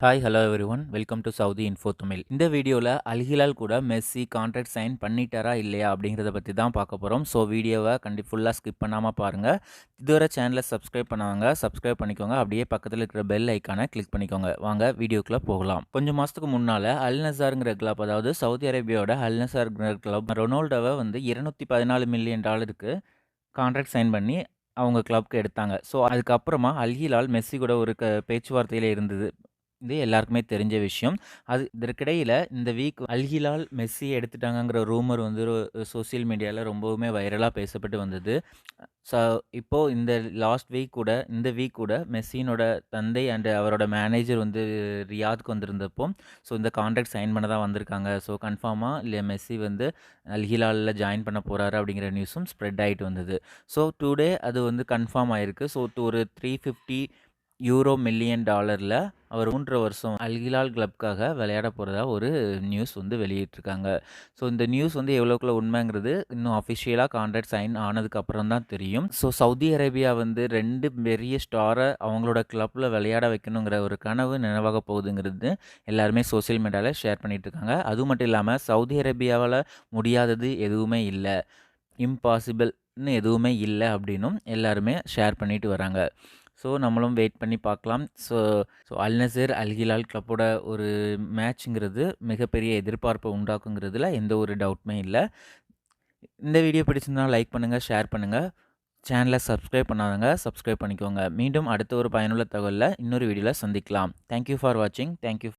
Hi hello everyone welcome to Saudi info Tamil. இந்த வீடியோவில் அல்ஹிலால் கூட மெஸ்ஸி கான்ட்ராக்ட் சைன் பண்ணிட்டாரா இல்லையா அப்படிங்கிறத பற்றி தான் பார்க்க போகிறோம். ஸோ வீடியோவை ஃபுல்லாக ஸ்கிப் பண்ணாமல் பாருங்கள். இதுவரை சேனலை சப்ஸ்கிரைப் பண்ணாங்க சப்ஸ்கிரைப் பண்ணிக்கோங்க. அப்படியே பக்கத்தில் இருக்கிற பெல் ஐக்கானை கிளிக் பண்ணிக்கோங்க. வாங்க வீடியோக்குள்ளே போகலாம். கொஞ்சம் மாதத்துக்கு முன்னால் al-nassrங்கிற கிளப், அதாவது சவுதி அரேபியாவோட al-nassrங்கிற கிளப் ரொனால்டோவை $214 மில்லியன் கான்ட்ராக்ட் சைன் பண்ணி அவங்க கிளப்க்கு எடுத்தாங்க. ஸோ அதுக்கப்புறமா அல்ஹிலால் மெஸ்ஸி கூட ஒரு பேச்சுவார்த்தையில் இருந்தது. இது எல்லாருக்குமே தெரிஞ்ச விஷயம். இதற்கிடையில இந்த வீக் அல்ஹிலால் மெஸ்ஸி எடுத்துட்டாங்கங்கிற ரூமர் சோசியல் மீடியால ரொம்பவுமே வைரலா பேசப்பட்டு வந்தது. ஸோ இப்போ இந்த வீக் கூட மெஸ்ஸியினோட தந்தை அண்ட் அவரோட மேனேஜர் ரியாத்க்கு வந்திருந்தப்போ, ஸோ இந்த கான்ட்ராக்ட் சைன் பண்ண தான் வந்திருக்காங்க. ஸோ கன்ஃபார்மா இல்ல மெஸ்ஸி அல்ஹிலால்ல ஜாயின் பண்ண போறாரு அப்படிங்கிற நியூஸும் ஸ்ப்ரெட் ஆயிட்டு வந்தது. ஸோ டுடே அது கன்ஃபார்ம் ஆயிருக்கு. ஸோ ஒரு $350 மில்லியன் அவர் 3 வருஷம் அல்ஹிலால் கிளப்காக விளையாட போறதா ஒரு நியூஸ் வெளியிட்டிருக்காங்க. ஸோ இந்த நியூஸ் எவ்வளோக்குள்ள உண்மைங்கிறது இன்னும் அஃபிஷியலா கான்ட்ராக்ட் சைன் ஆனதுக்கு அப்புறம் தான் தெரியும். ஸோ சவுதி அரேபியா 2 பெரிய ஸ்டாரை அவங்களோட கிளப்ல விளையாட வைக்கணுங்கிற ஒரு கனவு நினைவாக போகுதுங்கிறது எல்லாருமே சோசியல் மீடியால ஷேர் பண்ணிட்டு இருக்காங்க. அது மட்டும் இல்லாம சவுதி அரேபியாவால முடியாதது எதுவுமே இல்ல, இம்பாசிபிள்னு எதுவுமே இல்ல அப்படின்னும் எல்லாருமே ஷேர் பண்ணிட்டு வராங்க. ஸோ நம்மளும் வெயிட் பண்ணி பார்க்கலாம். ஸோ ஸோ அல்-நசர் அல்-ஹிலால் கிளப்போட ஒரு மேட்ச்ங்கிறது மிகப்பெரிய எதிர்பார்ப்பை உண்டாக்குங்கிறதுல எந்த ஒரு டவுட்டுமே இல்லை. இந்த வீடியோ பிடிச்சிருந்தா லைக் பண்ணுங்கள், ஷேர் பண்ணுங்கள். சேனலை சப்ஸ்கிரைப் பண்ணாதவங்க சப்ஸ்கிரைப் பண்ணிக்கோங்க. மீண்டும் அடுத்த ஒரு பயனுள்ள தகவலில் இன்னொரு வீடியோவில் சந்திக்கலாம். தேங்க்யூ ஃபார் வாட்சிங். தேங்க்யூ.